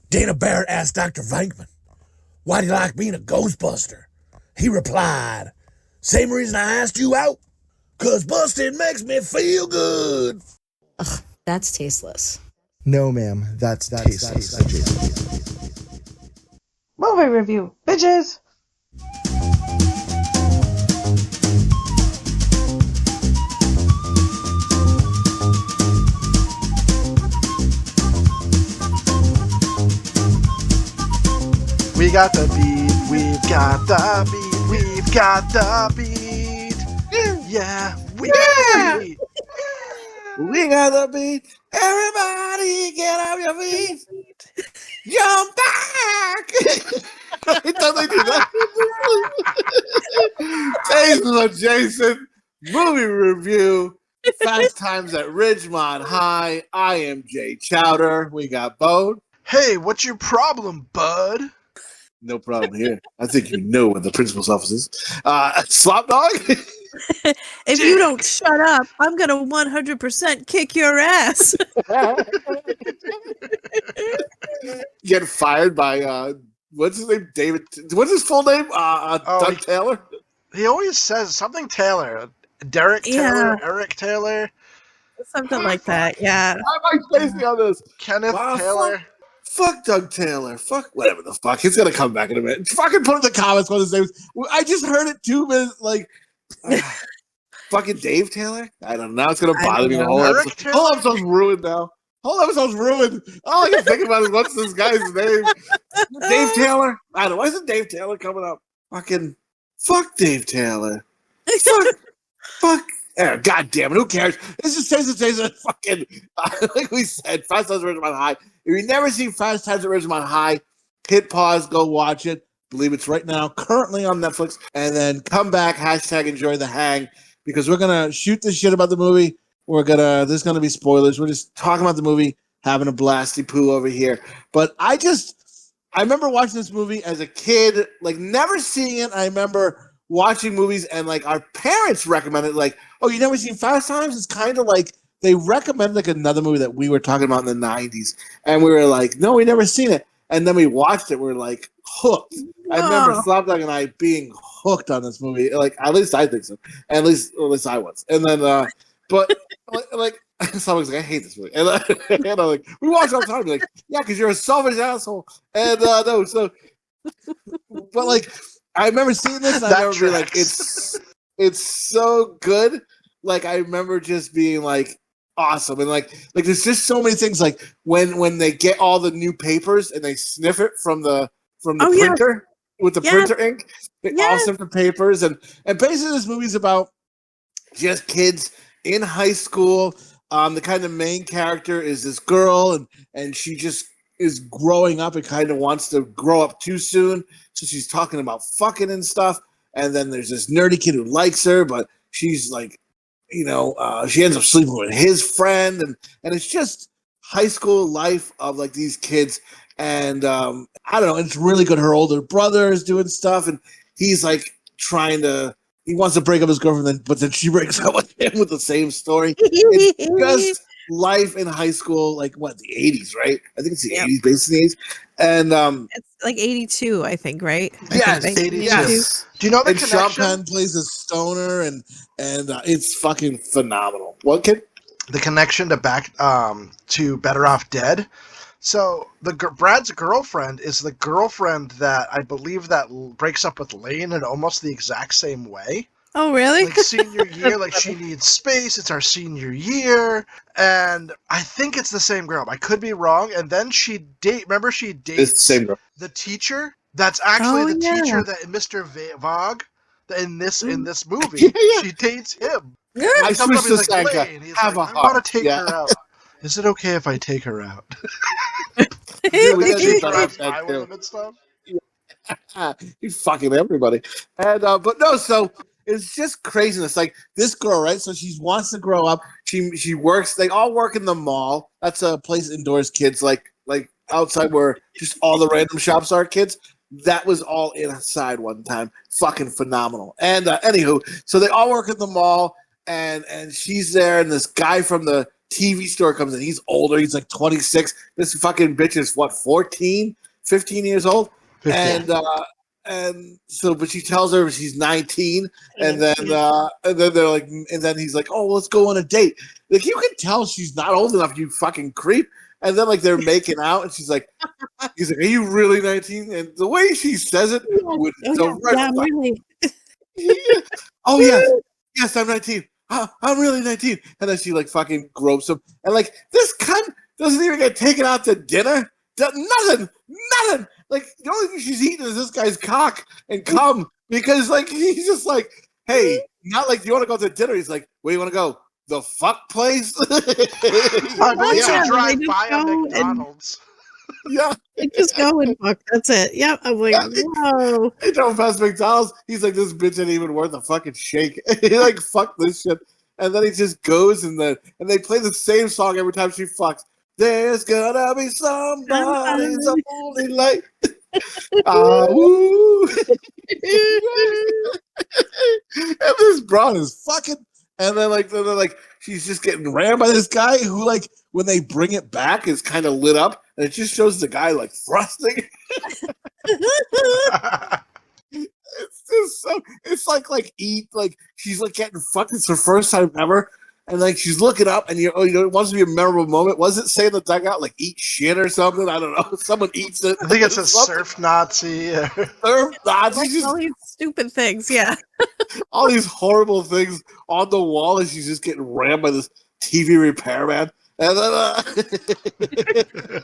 Dana Barrett asked Dr. Venkman, why do you like being a Ghostbuster? He replied, same reason I asked you out, 'cause busting makes me feel good. Ugh, that's tasteless. No, ma'am, that's tasteless. Movie review, bitches! We got the beat, we've got the beat, we've got the beat. Yeah, we got the beat. We got the beat. Everybody get off your feet. Jump back. I thought they do that. Tasteless Jason, movie review. Fast Times at Ridgemont High. I am Jay Chowder. We got Bode. Hey, what's your problem, bud? No problem here. I think you know what the principal's office is. Slopdog. If you don't shut up, I'm going to 100% kick your ass. Get fired by, what's his name? David. What's his full name? Doug Taylor? He always says something Taylor. Derek Taylor, Eric Taylor. Something like that, yeah. Why am I spacing on this? Kenneth Taylor. Fuck Doug Taylor. Fuck whatever the fuck. He's gonna come back in a minute. Fucking put in the comments what his name is. I just heard it 2 minutes. Like, fucking Dave Taylor. I don't know. It's gonna bother me. The whole episode. Whole episode's ruined now. Whole episode's ruined. All I can think about is what's this guy's name? Dave Taylor. I don't know. Why isn't Dave Taylor coming up? Fucking fuck Dave Taylor. Fuck. God damn it, who cares? This is Tasteless fucking, like we said, Fast Times at Ridgemont High. If you've never seen Fast Times at Ridgemont High, hit pause, go watch it. I believe it's right now, currently on Netflix, and then come back, hashtag enjoy the hang, because we're going to shoot the shit about the movie. There's going to be spoilers. We're just talking about the movie, having a blasty poo over here. But I remember watching this movie as a kid, like never seeing it. I remember watching movies and like our parents recommended, like, oh, you never seen Fast Times? It's kind of like they recommend like another movie that we were talking about in the 90s. And we were like, no, we never seen it. And then we watched it. We are like hooked. I remember Slopdog and I being hooked on this movie. Like, at least I think so. At least I was. And then, but like, Slopdog's like, I hate this movie. And I'm like, we watch it all the time. Like, yeah, because you're a selfish asshole. And no, so, but like, I remember seeing this, and I remember being like, it's so good. Like, I remember just being like awesome, and like there's just so many things. Like when they get all the new papers and they sniff it from the printer with the printer ink, they all sniff the papers, and basically this movie's about just kids in high school. The kind of main character is this girl, and she just is growing up and kind of wants to grow up too soon. So she's talking about fucking and stuff. And then there's this nerdy kid who likes her, but she's like, she ends up sleeping with his friend. And it's just high school life of like these kids. And I don't know, it's really good. Her older brother is doing stuff, and he's like he wants to break up his girlfriend, but then she breaks up with him with the same story. It's just life in high school, like what, the 80s, right? I think it's the 80s, based in the 80s. And it's like 82, I think, right? Yes, 82. yes. Do you know the and connection? Sean Penn plays a stoner, and it's fucking phenomenal. What, kid? The connection to Better Off Dead. So Brad's girlfriend is the girlfriend that I believe that breaks up with Lane in almost the exact same way. Oh, really? Like senior year, like she needs space. It's our senior year, and I think it's the same girl. I could be wrong. And then she dates It's the same girl. The teacher. That's actually the teacher that Mr. Vogue in this movie. She dates him. Yeah. I switched to Sanka. I want to take her out. Is it okay if I take her out? Dude, we gotta do Drive that by too. with him and stuff. He's fucking everybody. And but no, so it's just craziness. Like this girl, right? So she wants to grow up. She works. They all work in the mall. That's a place indoors kids like outside where just all the random shops are. Kids. That was all inside one time. Fucking phenomenal. And anywho, so they all work in the mall, and she's there, and this guy from the TV store comes in. He's older. He's like 26. This fucking bitch is what, 14, 15 years old? 15. And so, but she tells her she's 19, and then they're like, and then he's like, oh, let's go on a date. Like, you can tell she's not old enough, you fucking creep. And then like they're making out, and she's like, he's like, are you really 19? And the way she says it, with I'm really. oh yeah, yes, I'm 19. I'm really 19. And then she like fucking gropes him, and like this cunt doesn't even get taken out to dinner. Nothing. Like the only thing she's eating is this guy's cock and cum, because like he's just like, hey, not like, do you want to go to dinner? He's like, where do you want to go? The fuck place? I believe Yeah, you drive they by just a go McDonald's. Yeah. Just go and fuck. That's it. Yep. I'm like, whoa. He drove past McDonald's. He's like, this bitch ain't even worth a fucking shake. He like, fuck this shit. And then he just goes and they play the same song every time she fucks. There's gonna be somebody's only light. Woo. And this broad is fucking. And then like she's just getting rammed by this guy who, like, when they bring it back, is kind of lit up, and it just shows the guy like thrusting. It's just so. It's like she's like getting fucked. It's her first time ever, and like she's looking up, and it wants to be a memorable moment. Was it saying the dugout like eat shit or something? I don't know. Someone eats it. I think it's a surf Nazi. Surf Nazi. Like all these stupid things. Yeah. All these horrible things on the wall, and she's just getting rammed by this TV repairman. And then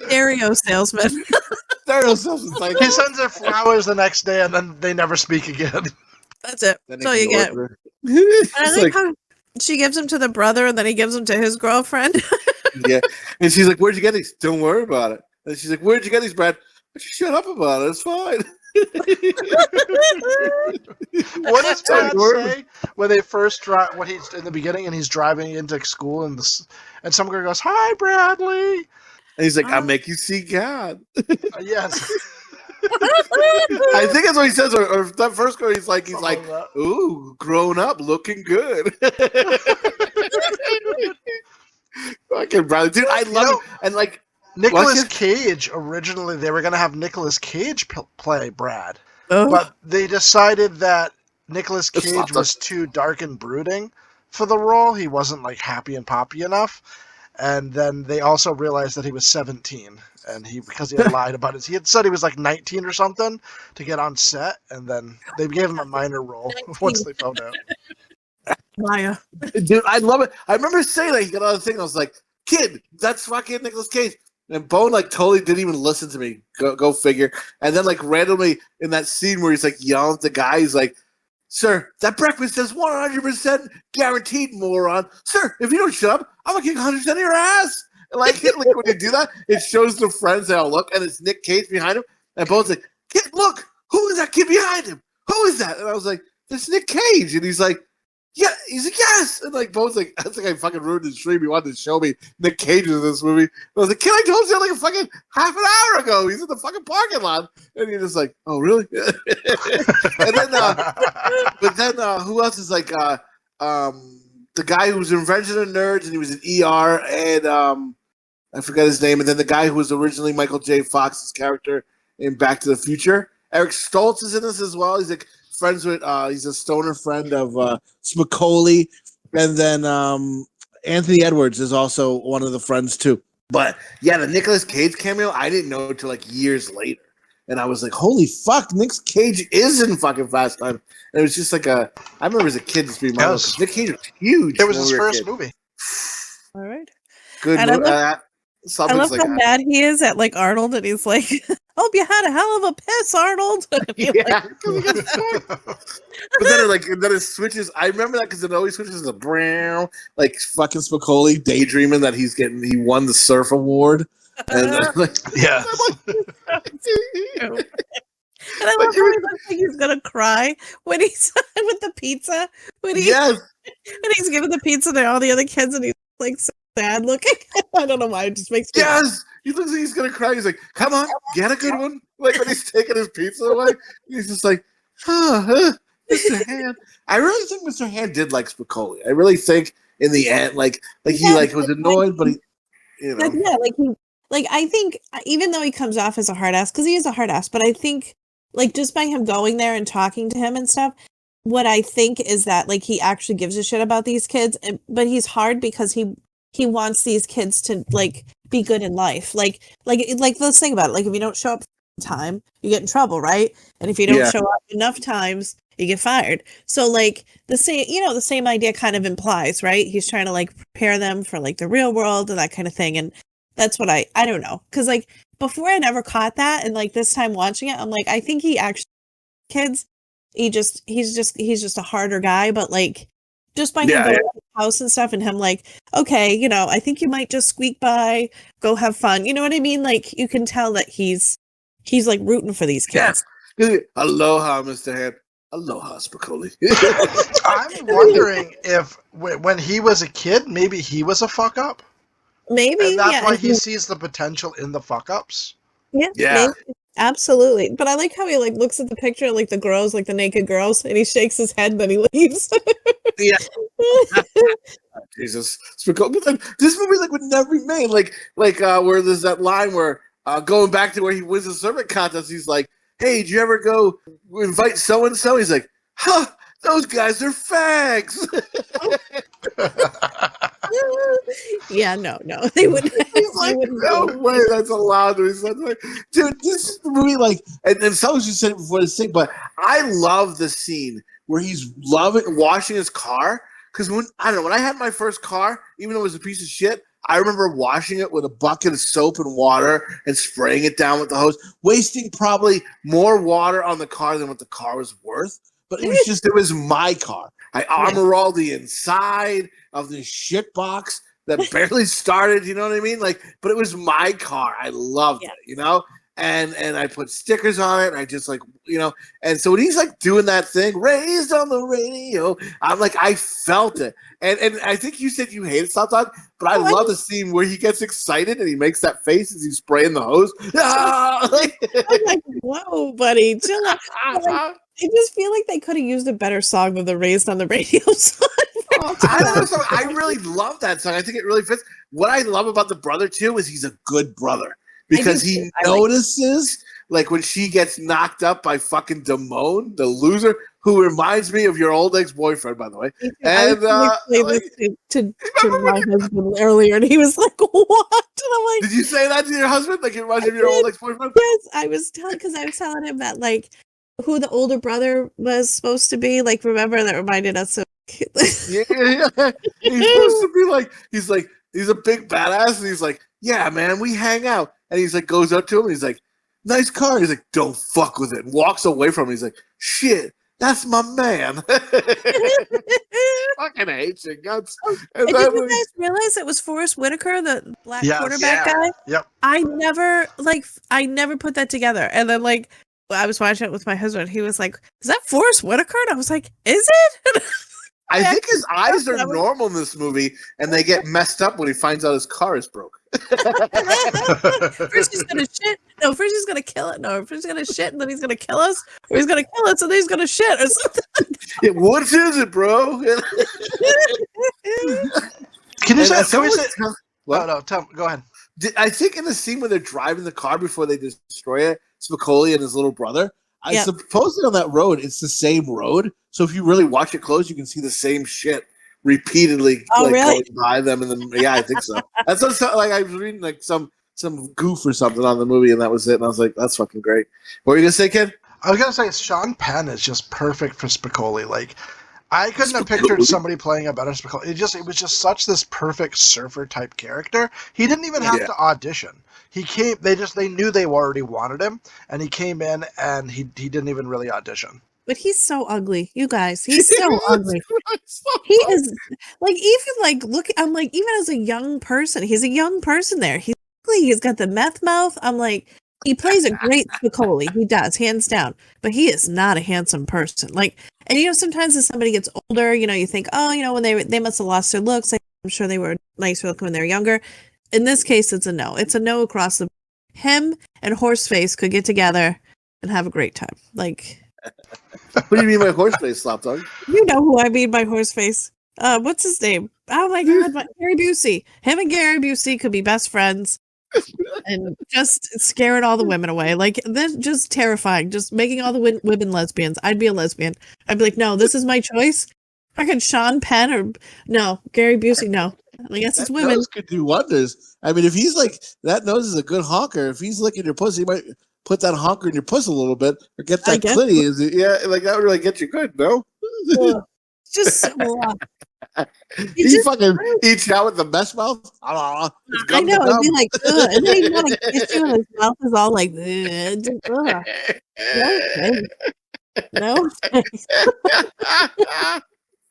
Stereo salesman. Stereo salesman. Like, He sends her flowers the next day, and then they never speak again. That's it. then That's all you get. ignores her. And I It's like like, how she gives them to the brother, and then he gives them to his girlfriend. yeah. And she's like, where'd you get these? Don't worry about it. And she's like, where'd you get these, Brad? Shut up about it. It's fine. What does Brad say when they first drive? When he's in the beginning and he's driving into school, and some girl goes, "Hi, Bradley." And he's like, I'll make you see God. Yes. I think that's what he says. Or that first girl, he's like, ooh, grown up, looking good. Fucking Bradley, dude, I love it. And like, Nicolas Cage, originally they were going to have Nicolas Cage play Brad, but they decided that Nicolas Cage was too dark and brooding for the role. He wasn't like happy and poppy enough, and then they also realized that he was 17, and because he had lied about it. He had said he was like 19 or something to get on set, and then they gave him a minor role once they found out. Maya. Dude, I love it. I remember saying that he got on the thing, and I was like, kid, that's fucking Nicolas Cage. And Bone like totally didn't even listen to me. Go figure. And then like randomly in that scene where he's like yelling at the guy, he's like, "Sir, that breakfast says 100% guaranteed, moron. Sir, if you don't shut up, I'm gonna kick 100% of your ass." And like when you do that, it shows the friends that look, and it's Nick Cage behind him. And Bone's like, "Kid, look, who is that kid behind him? Who is that?" And I was like, "It's Nick Cage." And he's like, "Yeah." He's like, "Yes." And like Bone's like, "I think I fucking ruined his stream. He wanted to show me Nick Cage in this movie." And I was like, "Kid, I told you like a fucking half an hour ago. He's in the fucking parking lot." And you're just like, "Oh, really?" And then, but then who else is like the guy who was in Revenge of the Nerds, and he was in ER, and I forgot his name. And then the guy who was originally Michael J. Fox's character in Back to the Future, Eric Stoltz is in this as well. He's like friends with he's a stoner friend of Spicoli, and then Anthony Edwards is also one of the friends too. But yeah, the Nicolas Cage cameo I didn't know until like years later, and I was like, holy fuck, Nick Cage is in fucking Fast Time. And it was just like I remember as a kid just being Nick Cage was huge. It was his first movie. All right. Good And movie. I love how mad he is at like Arnold, and he's like, "Hope you had a hell of a piss, Arnold." Yeah. But then it switches. I remember that because it always switches to brown, like fucking Spicoli daydreaming that he won the surf award. And then, like, yeah. And I love how he looks like he's gonna cry when he's with the pizza. When he's giving the pizza to all the other kids, and he's like so sad looking. I don't know why. It just makes me laugh. He looks like he's gonna cry. He's like, "Come on, get a good one." Like when he's taking his pizza away, he's just like, Mr. Hand. I really think Mr. Hand did like Spicoli. I really think in the end. Like he Yeah, like was annoyed, but he, like, yeah, like he, like I think even though he comes off as a hard ass, because he is a hard ass, but I think like just by him going there and talking to him and stuff, what I think is that like he actually gives a shit about these kids, but he's hard because he wants these kids to like be good in life. Like let's think about it. Like if you don't show up on time, you get in trouble, right? And if you don't show up enough times, you get fired. So like the same idea kind of implies, right? He's trying to like prepare them for like the real world and that kind of thing. And that's what I don't know. Cause like before I never caught that. And like this time watching it, I'm like, I think he actually kids, he's just a harder guy, but like just by him going to the house and stuff and him like, okay, I think you might just squeak by, go have fun. You know what I mean? Like you can tell that he's like rooting for these kids. Yeah. Aloha, Mr. Hand. Aloha, Spicoli. I'm wondering if when he was a kid, maybe he was a fuck up. Maybe. And that's why he sees the potential in the fuck ups. Yeah. Maybe. Absolutely. But I like how he like looks at the picture, like the girls, like the naked girls, and he shakes his head, then he leaves. Yeah. Jesus. Spicoli. This movie like would never be made. Like where there's that line where going back to where he wins the servant contest, he's like, hey, did you ever go invite so-and-so? He's like, huh, those guys are fags. Yeah, no. They wouldn't. He's like, no way that's allowed to be said. Like, dude, this is the movie, like, and someone just said it before this thing, but I love the scene where he's washing his car. Because when I had my first car, even though it was a piece of shit, I remember washing it with a bucket of soap and water and spraying it down with the hose, wasting probably more water on the car than what the car was worth. But it was my car. I armor all the inside of this shit box that barely started, you know what I mean? Like, but it was my car. I loved it, And I put stickers on it, and I just like, and so when he's like doing that thing, raised on the radio, I'm like, I felt it. And I think you said you hated Slopdog, but I love the scene where he gets excited and he makes that face as he's spraying the hose. I'm like, whoa, buddy, chill out. I just feel like they could have used a better song than the Raised on the Radio song. I really love that song. I think it really fits. What I love about the brother, too, is he's a good brother. Because he notices, like when she gets knocked up by fucking Damone, the loser, who reminds me of your old ex-boyfriend, by the way. And to my husband earlier, and he was like, "What?" And I'm like, "Did you say that to your husband? Like it reminds you of your old ex-boyfriend?" Yes, I was telling him that like who the older brother was supposed to be. Like, remember that reminded us of. Yeah. He's supposed to be like he's a big badass, and he's like, "Yeah, man, we hang out." And he's like, goes up to him, and he's like, nice car. He's like, don't fuck with it. And walks away from him. He's like, shit, that's my man. Fucking hate you guts. And did you guys realize it was Forrest Whitaker, the black quarterback guy? Yep. I never put that together. And then like I was watching it with my husband. He was like, is that Forrest Whitaker? And I was like, is it? I think his eyes are normal in this movie, and they get messed up when he finds out his car is broke. First he's gonna shit. No, first he's gonna kill it. No, first he's gonna shit, and then he's gonna kill us. Or he's gonna kill us, and then he's gonna shit or something. What is it, bro? Can you say? What? No, go ahead. I think in the scene where they're driving the car before they destroy it, Spicoli and his little brother. I suppose on that road, it's the same road. So if you really watch it close, you can see the same shit repeatedly going by them. And then, I think so. That's like I was reading like some goof or something on the movie, and that was it. And I was like, that's fucking great. What were you gonna say, kid? I was gonna say Sean Penn is just perfect for Spicoli. Like, I couldn't have pictured somebody playing a better Spicoli. It was just such this perfect surfer type character. He didn't even have to audition. He came. They knew they already wanted him, and he came in, and he didn't even really audition. But he's so ugly, you guys. He's so ugly. He is like look. I'm like even as a young person, he's a young person there. He's ugly. He's got the meth mouth. I'm like he plays a great Spicoli. He does, hands down. But he is not a handsome person. Like, and sometimes as somebody gets older, you think, oh, when they must have lost their looks. Like, I'm sure they were nicer looking when they were younger. In this case, it's a no. It's a no across the. Him and Horseface could get together and have a great time. Like. What do you mean by Horseface, Slopdog? You know who I mean by Horseface. what's his name? Oh my god, Gary Busey. Him and Gary Busey could be best friends and just scaring all the women away. Like, that's just terrifying. Just making all the women lesbians. I'd be a lesbian. I'd be like, no, this is my choice. Fucking Sean Penn or no, Gary Busey, no. I guess it's women. Nose could do wonders. I mean, if he's like, that nose is a good honker. If he's licking your pussy, he might put that honker in your pussy a little bit or get that clitty. Yeah, like that would really get you good, no? Just so he fucking eats out with the best mouth. I know, it'd be like, ugh. And then he'd want to kiss you, and his mouth is all like, ugh. No thanks.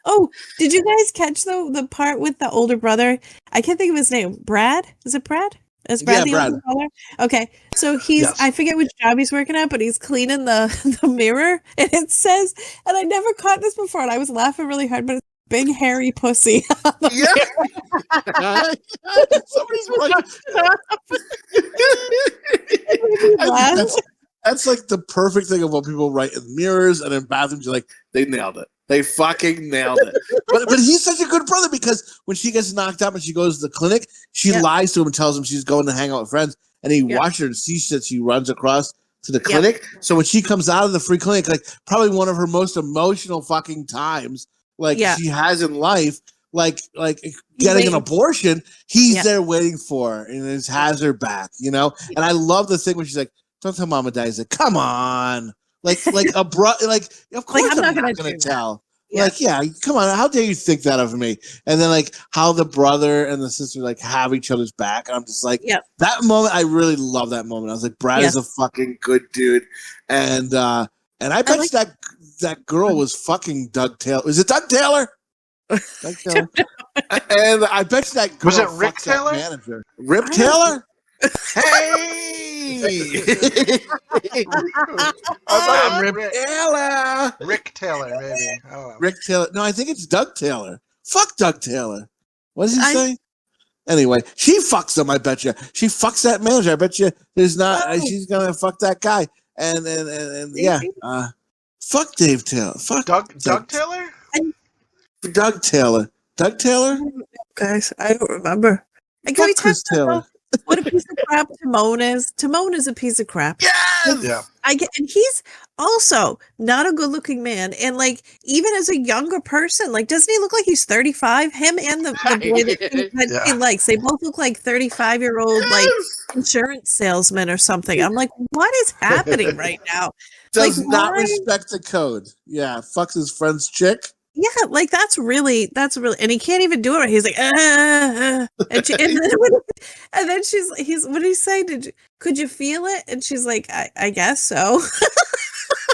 Oh, did you guys catch the part with the older brother? I can't think of his name. Brad? Is it Brad? Is Brad the older brother? Okay, so I forget which job he's working at, but he's cleaning the mirror, and it says, and I never caught this before, and I was laughing really hard, but it's big hairy pussy. Yeah. Somebody's that's like the perfect thing of what people write in mirrors and in bathrooms. You're like, they nailed it. They fucking nailed it. But he's such a good brother because when she gets knocked up and she goes to the clinic, she lies to him and tells him she's going to hang out with friends. And he watches her and sees that she runs across to the clinic. So when she comes out of the free clinic, like probably one of her most emotional fucking times, she has in life, like getting an abortion, he's there waiting for her and has her back, you know? And I love the thing when she's like, don't tell mom and dad. He's like, come on. Like of course I'm not gonna tell. Yeah. Like, yeah, come on, how dare you think that of me? And then like how the brother and the sister like have each other's back. And I'm just like, that moment, I really love that moment. I was like, Brad is a fucking good dude. And I bet that girl was fucking Doug Taylor. Is it Doug Taylor? Doug Taylor. And I bet you that girl was it Rick Taylor? Manager. Rip Taylor? Hey! Rick Taylor. Rick Taylor, maybe. I don't know. Rick Taylor. No, I think it's Doug Taylor. Fuck Doug Taylor. What does he say? Anyway, she fucks him, I bet you. She fucks that manager. I bet you there's not. She's going to fuck that guy. And yeah. Fuck Dave Taylor. Fuck Doug Taylor? Doug Taylor. Doug Taylor? Guys, I don't remember. Fuck Chris Taylor. What a piece of crap Timon is. Timon is a piece of crap. Yes! Yeah. And he's also not a good-looking man. And like, even as a younger person, like, doesn't he look like he's 35? Him and the boy that he likes, they both look like 35-year-old like insurance salesmen or something. I'm like, what is happening right now? Does not respect the code. Yeah, fucks his friend's chick. Yeah, like that's really, and he can't even do it. He's like, and then he's, what did he say? Could you feel it? And she's like, I guess so.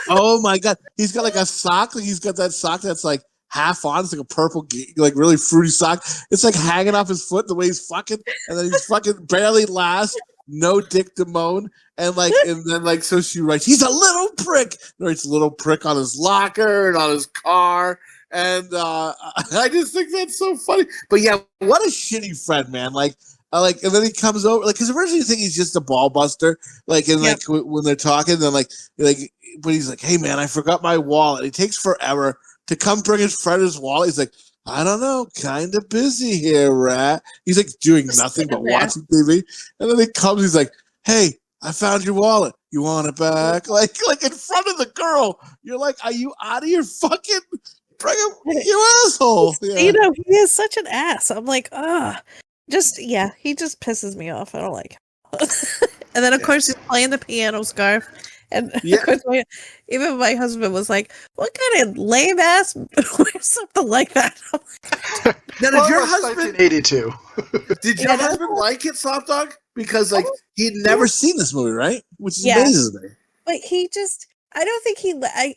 Oh my God. He's got like a sock. Like he's got that sock that's like half on. It's like a purple, like really fruity sock. It's like hanging off his foot the way he's fucking, and then he's fucking barely last. No dick to moan. And then like, so she writes, he's a little prick. And writes little prick on his locker and on his car. And I just think that's so funny. But yeah, what a shitty friend, man. Like, and then he comes over, like, because originally you think he's just a ball buster, like, and like when they're talking, then like, but he's like, hey man, I forgot my wallet. It takes forever to come bring his friend his wallet. He's like, I don't know, kind of busy here, rat. He's like doing nothing but watching TV, and then he comes, he's like, hey, I found your wallet. You want it back? Like in front of the girl. You're like, are you out of your fucking? Bring him, you asshole. Yeah. You know, he is such an ass. I'm like, he just pisses me off. I don't like him. And then, of course, he's playing the piano scarf. And of course, even my husband was like, what kind of lame ass wears something like that? Now, did your husband 1982? Did your husband like it, Slopdog? Because like he'd never seen this movie, right? Which is amazing to me. But he just, I don't think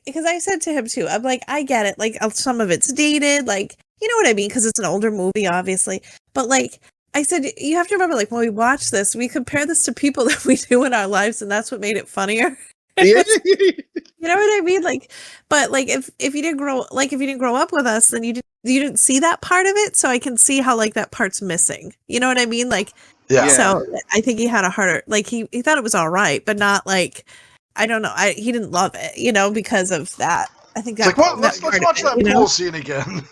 because I said to him too, I'm like, I get it. Like some of it's dated, like, you know what I mean? Because it's an older movie, obviously. But like, I said, you have to remember, like, when we watch this, we compare this to people that we do in our lives, and that's what made it funnier. You know what I mean? Like, but like, if you didn't grow up with us, then you didn't see that part of it. So I can see how like that part's missing. You know what I mean? Like, so I think he had a harder, like he thought it was all right, but not like, I don't know. He didn't love it, you know, because of that. I think that. Like, let's watch that pool scene again.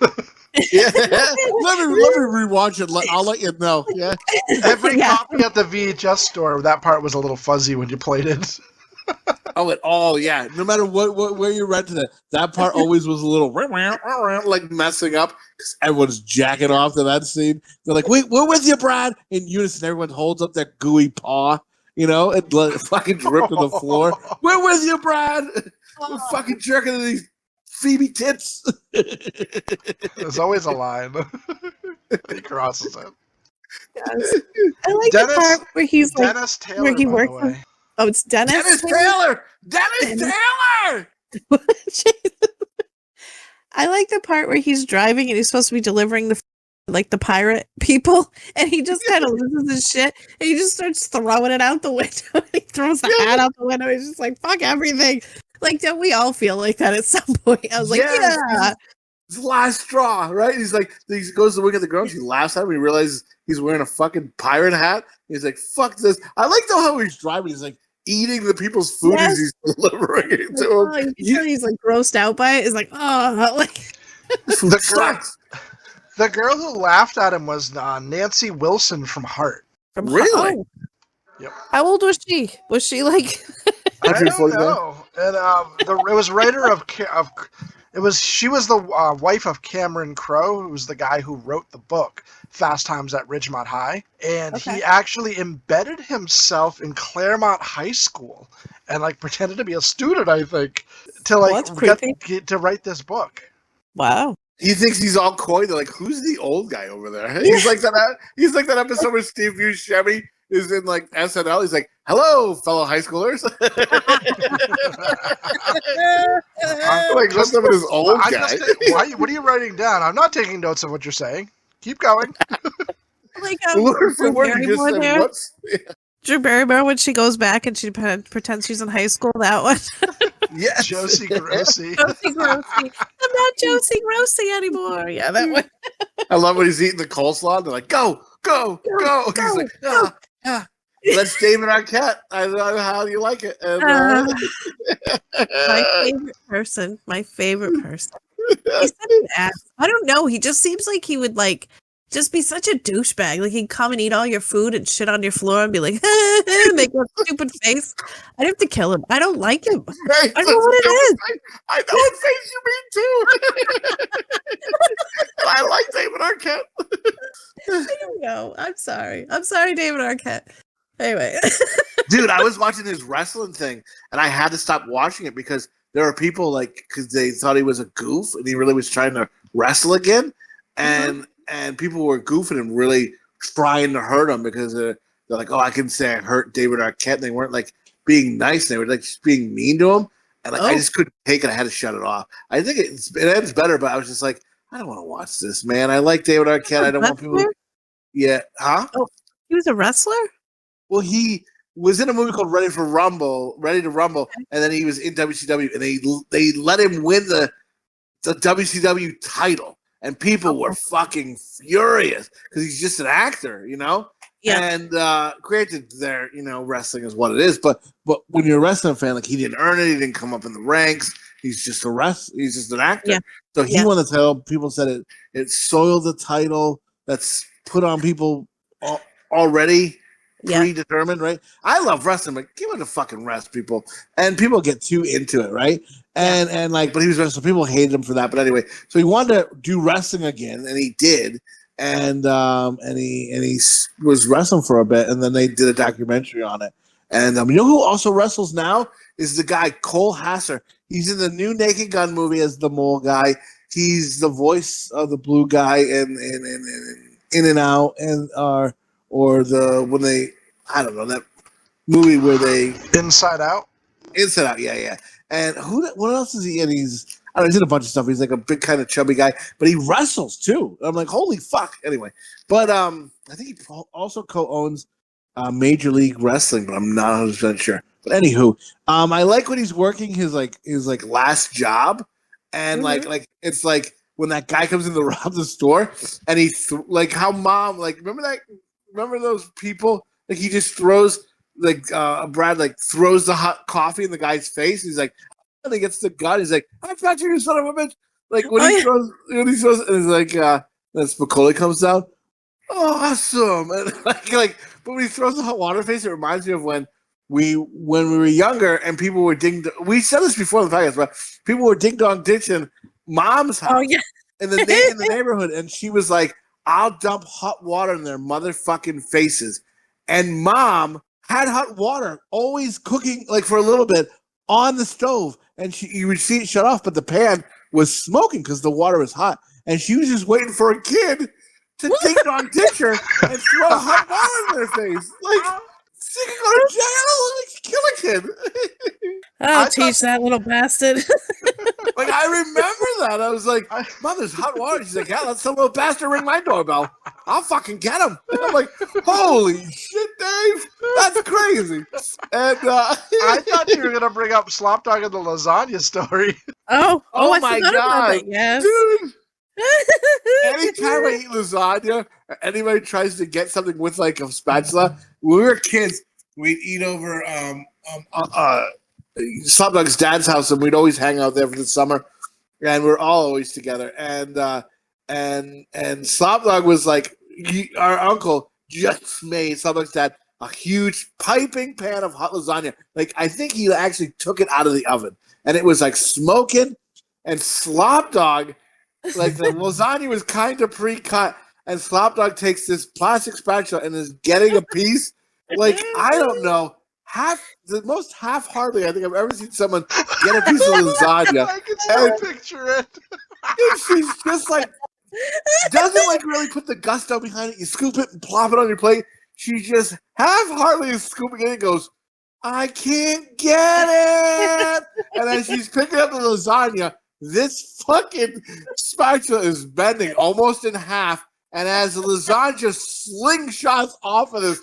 Yeah, let me rewatch it. I'll let you know. Yeah, Every copy at the VHS store, that part was a little fuzzy when you played it. Yeah. No matter where you rented it, that part always was a little like messing up because everyone's jacking off to that scene. They're like, "Wait, we're with you, Brad!" In unison, everyone holds up their gooey paw, and fucking drip to the floor. We're with you, Brad. We're fucking jerking to these Phoebe tits. There's always a line. He crosses it. Yes. I like the part where he's like, Dennis Taylor, where he by works. the way. Oh, it's Dennis. Dennis Taylor. I like the part where he's driving and he's supposed to be delivering the pirate people, and he just kind of loses his shit and he just starts throwing it out the window. He throws the hat out the window. He's just like, fuck everything. Like, don't we all feel like that at some point? I was like, yeah. It's the last straw, right? He's like, he goes to look at the girl. She laughs at him. He realizes he's wearing a fucking pirate hat. He's like, fuck this. I like how he's driving. He's like eating the people's food as he's delivering it to him. He's like grossed out by it. He's like, oh, like the girl who laughed at him was Nancy Wilson from Heart. Really? Oh. Yep. How old was she? Was she like? I don't know. And it was writer of she was the wife of Cameron Crowe, who was the guy who wrote the book Fast Times at Ridgemont High, and he actually embedded himself in Claremont High School and like pretended to be a student, I think, to get to write this book. Wow. He thinks he's all coy. They're like, "Who's the old guy over there?" He's like that. He's like that episode where Steve Buscemi is in like SNL. He's like, "Hello, fellow high schoolers." Like just up with his old guy. What are you writing down? I'm not taking notes of what you're saying. Keep going. Like Drew Barrymore when she goes back and she pretends she's in high school. That one. Yes. Josie Grossi. Josie Grossi. I'm not Josie Grossi anymore. Yeah, that one. I love when he's eating the coleslaw. They're like, go. He's like, that's David Arquette. I don't know how you like it. And, my favorite person. He's such an ass. I don't know. He just seems like he would like just be such a douchebag. Like he'd come and eat all your food and shit on your floor and be like, make a stupid face. I'd have to kill him. I don't like him. I know what it is. I know what face you mean too. I like David Arquette. I don't know. I'm sorry, David Arquette. Anyway. Dude, I was watching his wrestling thing and I had to stop watching it because there were people because they thought he was a goof and he really was trying to wrestle again. And people were goofing and really trying to hurt him because they're like, oh, I can say I hurt David Arquette. And they weren't like being nice. They were like just being mean to him. And I just couldn't take it. I had to shut it off. I think it ends better, but I was just like, I don't want to watch this, man. I like David Arquette. I don't want people. Yeah. Huh? Oh, he was a wrestler? Well, he was in a movie called Ready to Rumble, and then he was in WCW, and they let him win the WCW title, and people were fucking furious because he's just an actor, Yeah. And granted, wrestling is what it is, but when you're a wrestling fan, like he didn't earn it, he didn't come up in the ranks. He's just he's just an actor. Yeah. So he won the title. People said it soiled the title. That's put on people already. Predetermined, right? I love wrestling, but give it a fucking rest, people. And people get too into it, right? And but he was wrestling. People hated him for that. But anyway, so he wanted to do wrestling again, and he did. And he was wrestling for a bit, and then they did a documentary on it. And you know who also wrestles now is the guy Cole Hasser. He's in the new Naked Gun movie as the mole guy. He's the voice of the blue guy in In and Out or that movie where they Inside Out, yeah. And what else is he in? He's in a bunch of stuff. He's like a big kind of chubby guy, but he wrestles too. I'm like, holy fuck. Anyway, but I think he also co-owns Major League Wrestling, but I'm not 100% sure. But anywho, I like when he's working his last job, and like it's like when that guy comes in to rob the store, and he how mom remember those people he just throws Brad throws the hot coffee in the guy's face. He's like, and he gets the gun. He's like, I got you, son of a bitch. Like when he throws, and it's like then Spicoli comes down. Awesome, and like, but when he throws the hot water face, it reminds me of when we were younger and people were we said this before in the podcast, but people were ding dong ditching mom's house in the neighborhood, and she was like, "I'll dump hot water in their motherfucking faces," and mom had hot water always cooking like for a little bit on the stove, and you would see it shut off, but the pan was smoking because the water was hot, and she was just waiting for a kid to ding dong ditch her and throw hot water in their face. Like, she could go to jail, like, kill a kid. I'll teach that little bastard. Like, I remember that. I was like, Mom, there's hot water. She's like, yeah, let some little bastard ring my doorbell. I'll fucking get him. And I'm like, holy shit, Dave. That's crazy. And I thought you were going to bring up Slopdog and the lasagna story. Oh oh I my forgot about God. that, yes. Dude. Anytime I eat lasagna or anybody tries to get something with like a spatula, when we were kids, we'd eat over Slopdog's dad's house, and we'd always hang out there for the summer, and we're all always together. And Slopdog was like, our uncle just made Slopdog's dad a huge piping pan of hot lasagna. Like, I think he actually took it out of the oven, and it was like smoking. And Slopdog, like the lasagna was kind of pre-cut, and Slopdog takes this plastic spatula and is getting a piece. Like, I don't know, the most half-heartedly I think I've ever seen someone get a piece of lasagna. I can still picture it. And she's just like, doesn't like really put the gusto behind it. You scoop it and plop it on your plate. She just half-heartedly is scooping it and goes, I can't get it. And as she's picking up the lasagna, this fucking spatula is bending almost in half, and as the lasagna slingshots off of this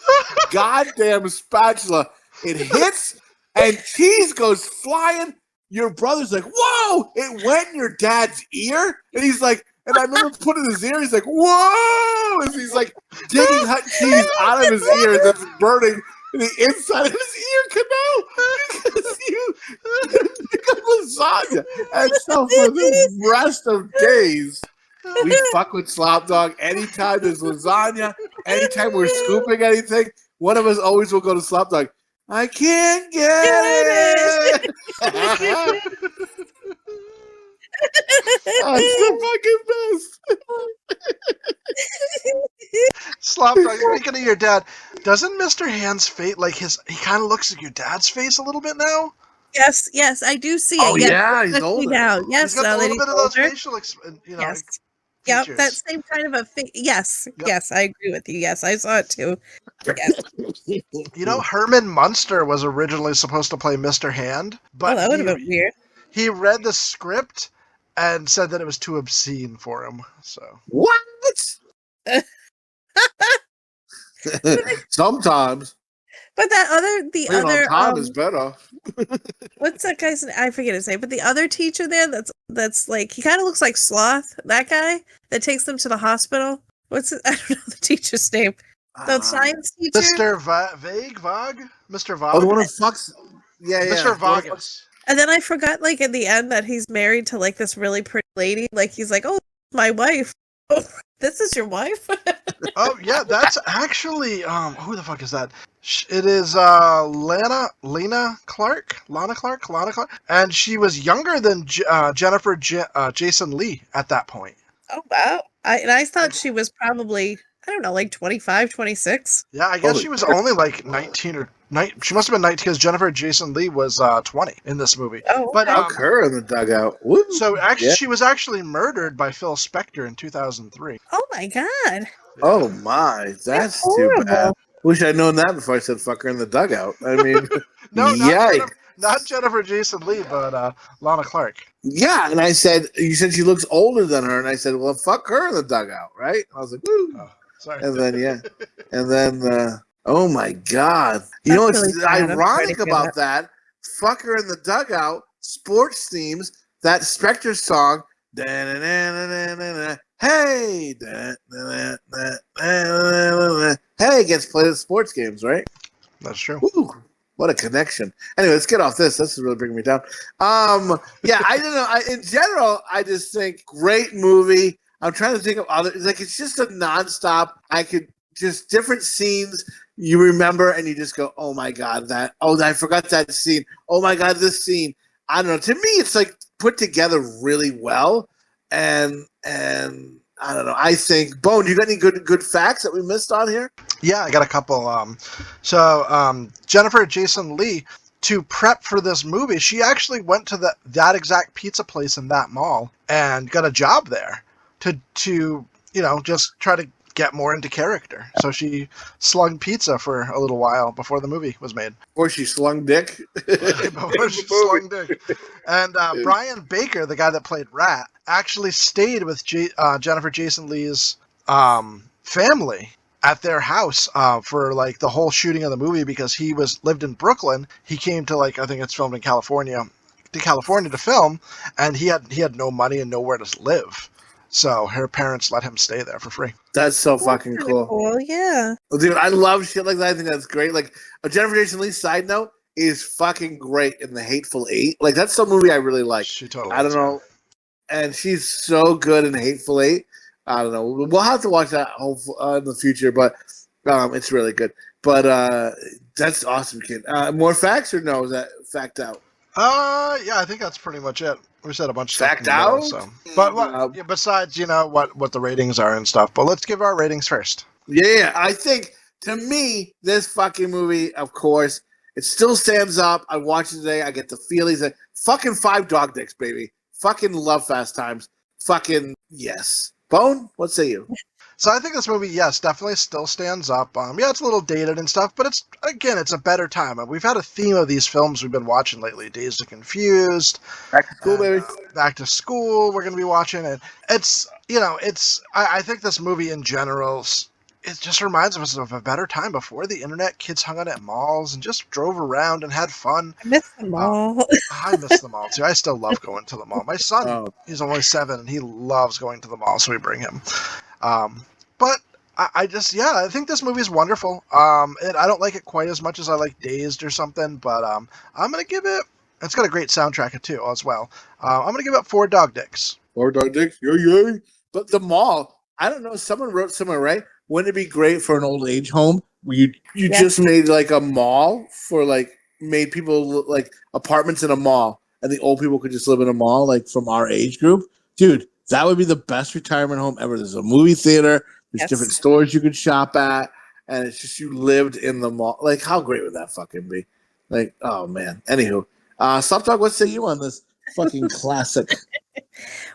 goddamn spatula, it hits, and cheese goes flying. Your brother's like, whoa! It went in your dad's ear? And he's like, and I remember putting his ear, he's like, whoa! As he's like digging hot cheese out of his ear that's burning the inside of his ear canal because you pick up lasagna. And so for the rest of days, we fuck with Slopdog. Anytime there's lasagna, anytime we're scooping anything, one of us always will go to Slopdog. I can't get it. That's the fucking best. Slopdog, speaking of your dad, doesn't Mr. Hand's face, like he kind of looks like your dad's face a little bit now? Yes, I do see it. Oh, yes, yeah, he's especially older. now. Yes, He's got now a that little he's bit of those older. facial, Yes. features. Yep, that same kind of a face. Yes, Yep. yes, I agree with you. Yes, I saw it too. Yes. You know, Herman Munster was originally supposed to play Mr. Hand, but that would have been weird. he read the script and said that it was too obscene for him. So What? Sometimes. But the other time is better. what's that guy's name? I forget his name, but the other teacher there that's like, he kind of looks like Sloth, that guy that takes them to the hospital. What's it? I don't know the teacher's name. The science teacher? Mr. Vague? Mr. Vague? Oh, the one who fucks. Yeah. Mr. Vargas. And then I forgot, like, in the end that he's married to, like, this really pretty lady. Like, he's like, oh, my wife. Oh, this is your wife? Oh, yeah, that's actually, who the fuck is that? It is, Lana Clark? And she was younger than Jennifer Jason Leigh at that point. Oh, wow. I thought she was probably, I don't know, like 25, 26. Yeah, I guess she was only like 19 or... She must have been 19 because Jennifer Jason Leigh was 20 in this movie. Oh, but Fuck her in the dugout. Woo. So actually, she was actually murdered by Phil Spector in 2003. Oh my god. Oh my, that's too horrible. bad. Wish I'd known that before I said fuck her in the dugout. I mean, No, yikes. not Jennifer Jason Leigh, but Lana Clark. Yeah, and I said, you said she looks older than her, and I said, well, fuck her in the dugout, right? I was like, woo. Oh, sorry. And then, yeah. And then, oh my God. You know what's really sad. I'm sorry to ironic hear about that? Fuck her in the dugout, sports themes, that Spectre song, hey, hey, gets played at sports games, right? That's true. Woo. What a connection. Anyway, let's get off this. This is really bringing me down. Yeah, I don't know. In general, I just think great movie. I'm trying to think of other. It's just a nonstop. I could just different scenes you remember, and you just go, "Oh my god, that! Oh, I forgot that scene. Oh my god, this scene." I don't know. To me, it's like put together really well, and I don't know. I think Bone. You got any good facts that we missed on here? Yeah, I got a couple. Jennifer Jason Leigh, to prep for this movie, she actually went to that exact pizza place in that mall and got a job there to just try to get more into character. So she slung pizza for a little while before the movie was made. Or she slung dick. Before she slung dick. And Brian Baker, the guy that played Rat, actually stayed with Jennifer Jason Leigh's family at their house for like the whole shooting of the movie, because he lived in Brooklyn. He came to I think it's filmed in California to film, and he had no money and nowhere to live. So her parents let him stay there for free. That's so fucking cool. Yeah. Well, dude, I love shit like that. I think that's great. Like, a Jennifer Jason Leigh side note is fucking great in The Hateful Eight. Like, that's some movie I really like. She totally I don't know. And she's so good in Hateful Eight. I don't know. We'll have to watch that in the future, but it's really good. But that's awesome, kid. More facts or no? Is that fact out? Yeah, I think that's pretty much it. We said a bunch of stuff. Fact out? So. But besides, what the ratings are and stuff. But let's give our ratings first. Yeah, I think, to me, this fucking movie, of course, it still stands up. I watched it today. I get the feelings. Fucking 5 dog dicks, baby. Fucking love Fast Times. Fucking yes. Bone, what say you? So I think this movie, yes, definitely still stands up. Yeah, it's a little dated and stuff, but it's a better time. We've had a theme of these films we've been watching lately. Dazed and Confused. Back to school, baby. Back to School, we're going to be watching. And I think this movie in general, it just reminds us of a better time before the internet. Kids hung out at malls and just drove around and had fun. I miss the mall. I miss the mall, too. I still love going to the mall. My son, he's only 7, and he loves going to the mall, so we bring him. But I think this movie is wonderful. And I don't like it quite as much as I like Dazed or something, but I'm going to give it, it's got a great soundtrack too as well. I'm going to give it 4 dog dicks. 4 dog dicks? Yay. But the mall, I don't know, someone wrote somewhere, right? Wouldn't it be great for an old age home where you just made like a mall for made people like apartments in a mall, and the old people could just live in a mall like from our age group? Dude, that would be the best retirement home ever. There's a movie theater. There's different stores you could shop at, and it's just you lived in the mall. Like, how great would that fucking be? Like, oh man. Anywho, Slopdog, what say you on this fucking classic?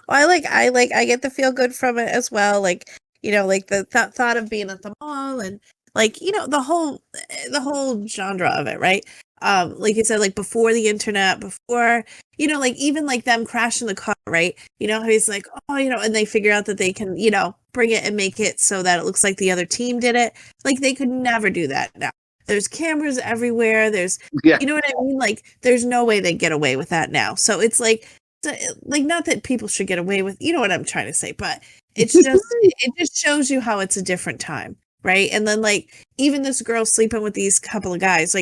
Well, I get the feel good from it as well. Like, like the thought of being at the mall and the whole genre of it, right? Like you said, like before the internet, before, even like them crashing the car, right? How he's like, oh, and they figure out that they can, bring it and make it so that it looks like the other team did it. Like, they could never do that now. There's cameras everywhere. There's, you know what I mean? Like, there's no way they get away with that now. So it's like not that people should get away with, you know what I'm trying to say, but it's just, it just shows you how it's a different time. Right. And then even this girl sleeping with these couple of guys,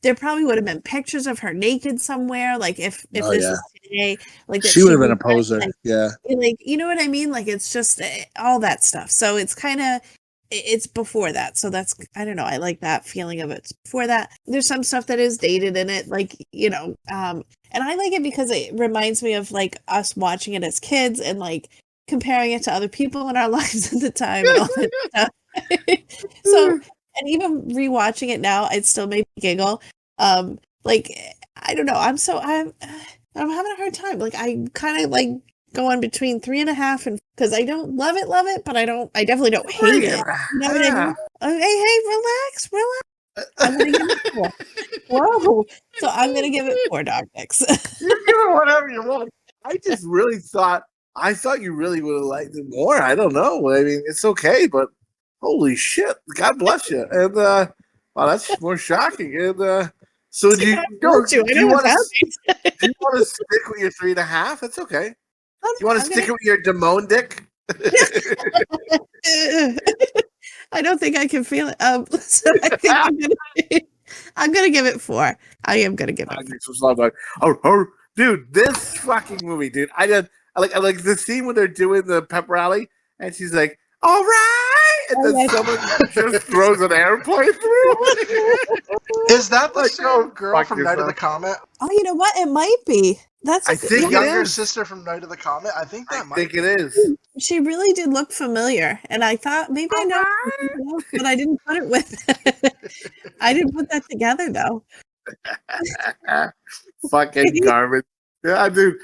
there probably would have been pictures of her naked somewhere. Like if this was today, she would have been a poser. You know what I mean? Like, it's just all that stuff. So it's kind of, it's before that. So that's, I don't know. I like that feeling of it. Before that, there's some stuff that is dated in it. And I like it because it reminds me of us watching it as kids and comparing it to other people in our lives at the time and all that stuff. So, and even rewatching it now, it still made me giggle. I don't know. I'm having a hard time. I kind of going between 3.5 and, because I don't love it, but I definitely don't hate it. You know what I mean? Hey, relax. I'm gonna give it 4. Whoa! So I'm gonna give it 4 dog dicks. You give it whatever you want. I just really thought you really would have liked it more. I don't know. I mean, it's okay, but holy shit! God bless you. And wow, that's more shocking. And so do you want to stick with your 3.5? That's okay. You want to stick it with your Damone dick? I don't think I can feel it. So I think I'm gonna give it 4. I am gonna give it 4. Slopdog. Oh, dude, this fucking movie, dude. I like the scene when they're doing the pep rally, and she's like, "All right," and then someone just throws an airplane through. Is that the same girl from Night of the Comet? Oh, you know what? It might be. I think younger sister from Night of the Comet. I think it is. She really did look familiar, and I thought maybe I know, else, but I didn't put it with it. I didn't put that together though. Fucking garbage. Yeah, dude,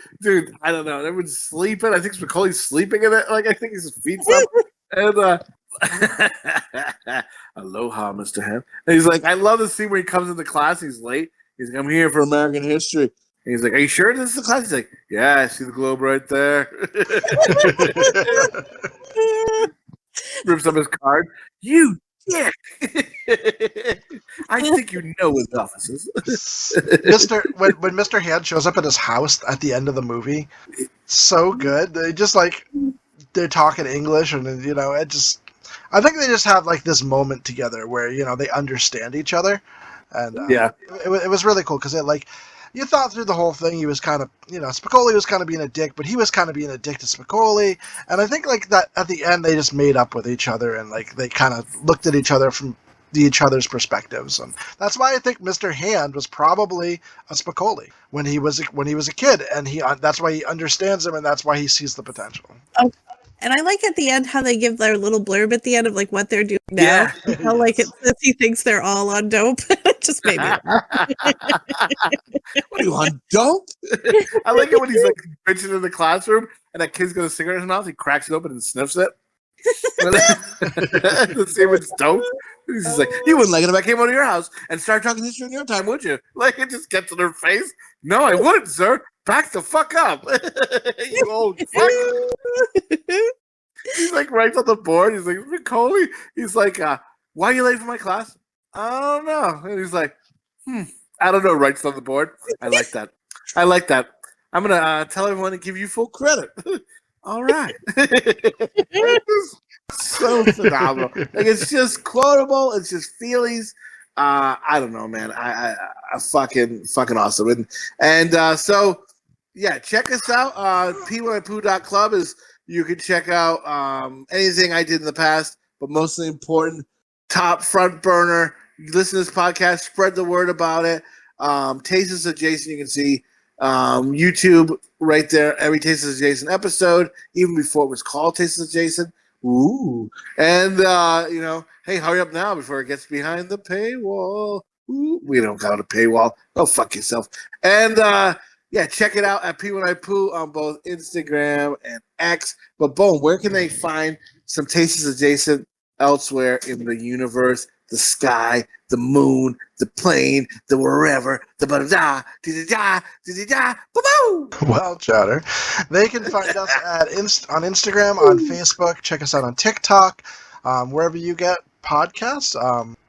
I don't know. Everyone's sleeping. I think Spicoli's sleeping in it. Like, I think his feet's up. And aloha, Mr. Ham. And he's like, I love the scene where he comes into class. He's late. He's like, I'm here for American history. And he's like, are you sure this is the class? He's like, yeah, I see the globe right there. Rips up his card. You dick. I think you know his offices. When Mr. Hand shows up at his house at the end of the movie, so good. They just they're talking English, and I think they just have like this moment together where they understand each other, and it was really cool because you thought through the whole thing he was kind of Spicoli was kind of being a dick, but he was kind of being a dick to Spicoli, and I think like that at the end they just made up with each other and like they kind of looked at each other from each other's perspectives, and that's why I think Mr. Hand was probably a Spicoli when he was a kid, and that's why he understands him, and that's why he sees the potential. Oh, and I like at the end how they give their little blurb at the end of like what they're doing now. Yeah. How like it says he thinks they're all on dope. It just made me. What are you on dope? I like it when he's like bitching in the classroom, and that kid's got a cigarette in his mouth. He cracks it open and sniffs it. To see if it's dope. He's just like, you wouldn't like it if I came over to your house and started talking history in your time, would you? Like, it just gets in her face. No, I wouldn't, sir. Back the fuck up. You old fuck. He's like writes on the board. He's like, Spicoli. He's like, why are you late for my class? I don't know. And he's like, I don't know. Writes on the board. I like that. I'm going to tell everyone to give you full credit. All right. So phenomenal. Like, it's just quotable. It's just feelies. I don't know, man. I fucking awesome. And so yeah, check us out. P1poo.club is you can check out anything I did in the past, but mostly important, top front burner. You listen to this podcast, spread the word about it. Tasteless Adjacent, you can see YouTube right there. Every Tasteless Adjacent episode, even before it was called Tasteless Adjacent. Ooh. And, hey, hurry up now before it gets behind the paywall. Ooh, we don't got a paywall. Oh, fuck yourself. And, check it out at P1poo on both Instagram and X. But, Boom, where can they find some Tasteless Adjacent elsewhere in the universe, the sky, the moon, the plane, the wherever, the ba-da-da, da-da-da, da-da-da, boo-boo! Well, Chowder, they can find us on Instagram, on Facebook. Check us out on TikTok, wherever you get podcasts,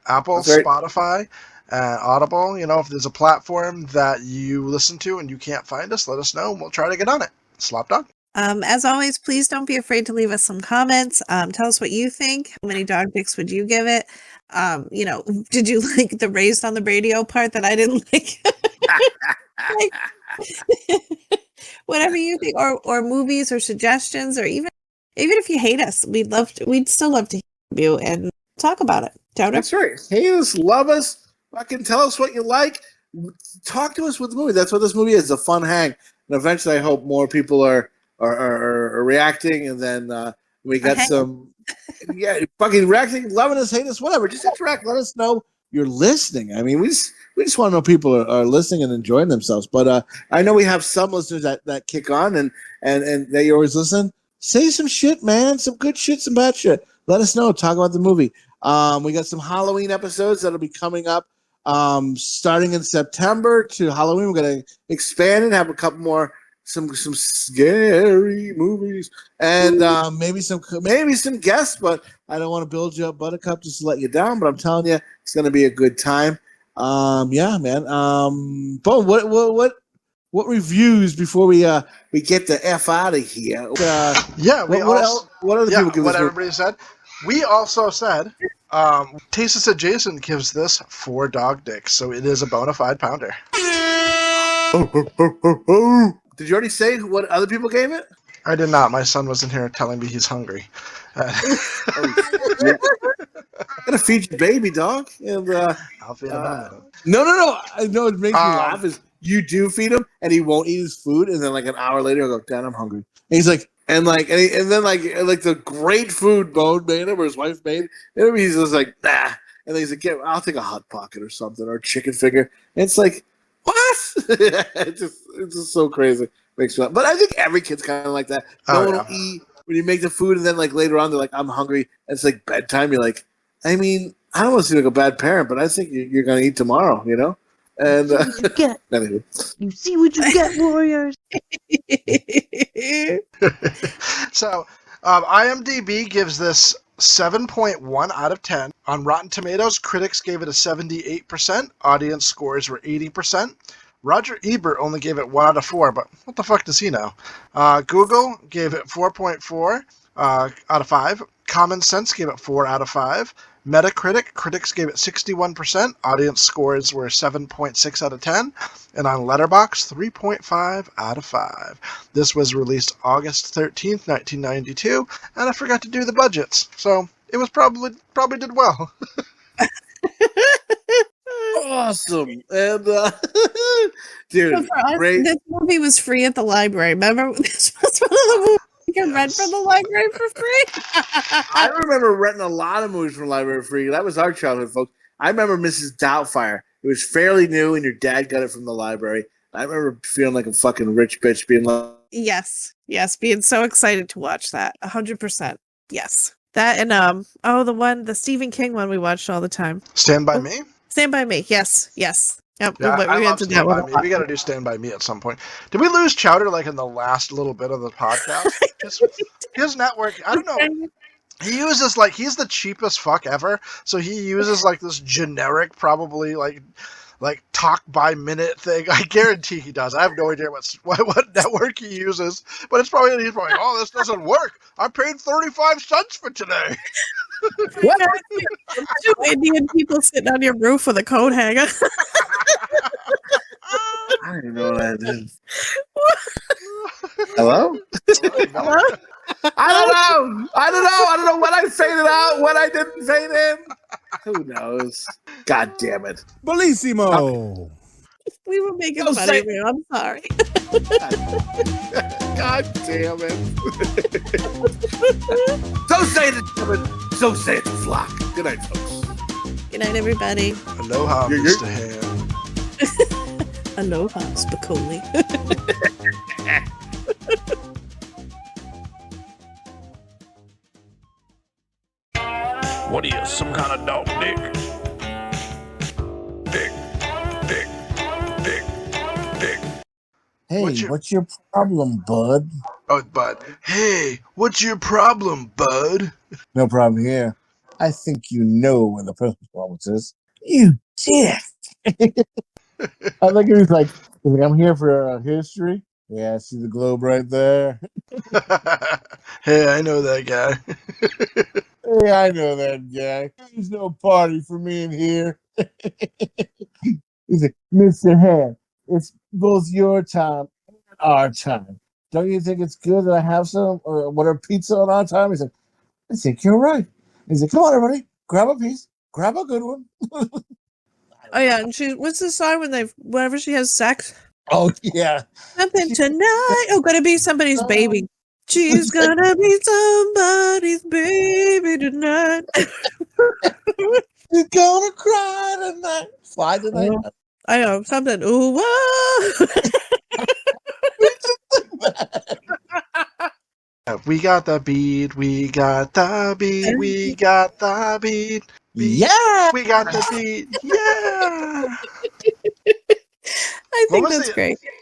Apple, Spotify, Audible. If there's a platform that you listen to and you can't find us, let us know, and we'll try to get on it. Slopdog. As always, please don't be afraid to leave us some comments. Tell us what you think. How many dog pics would you give it? Did you like the raised on the radio part that I didn't like? Whatever you think, or movies or suggestions, or even if you hate us, we'd still love to hear you and talk about it. Chowder? That's right. Hate us, love us, fucking tell us what you like. Talk to us with the movie. That's what this movie is, a fun hang. And eventually I hope more people are reacting, and then we got some fucking reacting, loving us, hate us, whatever. Just interact. Let us know you're listening. I mean, we just want to know people are listening and enjoying themselves. But I know we have some listeners that kick on and they always listen. Say some shit, man. Some good shit, some bad shit. Let us know. Talk about the movie. We got some Halloween episodes that'll be coming up starting in September to Halloween. We're going to expand and have a couple more some scary movies and maybe some guests, but I don't want to build you up, Buttercup, just to let you down. But I'm telling you, it's going to be a good time. Man. Bo, what reviews before we get the F out of here? What other people give us? What everybody said. We also said Tasteless Adjacent gives this 4 dog dicks, so it is a bona fide pounder. Did you already say what other people gave it? I did not. My son was in here telling me he's hungry. Gotta feed your baby, dog. And I'll feed him in a minute. No. I know it makes me laugh is you do feed him and he won't eat his food, and then like an hour later he'll go, Dad, I'm hungry. And he's like, and then the great food Bone made him or his wife made, and he's just like, nah. And then he's like, I'll take a Hot Pocket or something or a chicken finger. And it's like, what? it's just so crazy. Makes me laugh. But I think every kid's kind of like that. No one will eat when you make the food, and then like later on they're like, I'm hungry. And it's like bedtime. You're like, I mean, I don't want to seem like a bad parent, but I think you're going to eat tomorrow, you know? And You get. anyway. You see what you get, Warriors. So, IMDb gives this 7.1 out of 10. On Rotten Tomatoes, critics gave it a 78%. Audience scores were 80%. Roger Ebert only gave it 1 out of 4, but what the fuck does he know? Google gave it 4.4 out of 5. Common Sense gave it 4 out of 5. Metacritic, critics gave it 61%. Audience scores were 7.6 out of 10. And on Letterboxd, 3.5 out of 5. This was released August 13th, 1992, and I forgot to do the budgets, so it was probably did well. Awesome. And dude, So for us, great. this movie was free at the library. Remember, this was one of the movies you can rent from the library for free. I remember renting a lot of movies from the library for free. That was our childhood, folks. I remember Mrs. Doubtfire. It was fairly new, and your dad got it from the library. I remember feeling like a fucking rich bitch, being like, Yes, being so excited to watch that. 100%. Yes, that and the Stephen King one we watched all the time. Stand By Me? Stand by Me. Yes. Yep. Yeah, we I went love to Stand that By one. Me. We got to do Stand By Me at some point. Did we lose Chowder like in the last little bit of the podcast? His network, I don't know. He uses like he's the cheapest fuck ever, so he uses like this generic, probably like talk by minute thing. I guarantee he does. I have no idea what network he uses, but he's probably oh, this doesn't work. I paid 35 cents for today. What? 2 Indian people sitting on your roof with a coat hanger. I don't even know what that is. Hello? Hello? I don't know when I faded out, when I didn't fade in. Who knows? God damn it. Bellissimo. We were making Don't fun say- of you. I'm sorry. God damn it. Don't say it, but don't say it to flock. Good night, folks. Good night, everybody. Aloha, You're- Mr. Ham. Aloha, Spicoli. What are you, some kind of dog dick? Dick. Hey, What's what's your- your problem, bud? Oh, bud. Hey, what's your problem, bud? No problem here. I think you know where the first performance is. You dick. I think he's like, I'm here for history. Yeah, see the globe right there. Hey, I know that guy. Hey, I know that guy. There's no party for me in here. He's like, Mr. Hand, it's both your time and our time. Don't you think it's good that I have some or whatever pizza on our time? He's like, I think you're right. He's like, come on, everybody, grab a piece, grab a good one. Oh yeah, and what's the song whenever she has sex? Oh yeah. Something tonight. Oh, gonna be somebody's baby. She's gonna be somebody's baby tonight. You're gonna cry tonight. Fly tonight. I know something. Ooh, whoa. We got the beat, we got the beat, we got the beat. Yeah. We got the beat, yeah. I What think was that's the- great.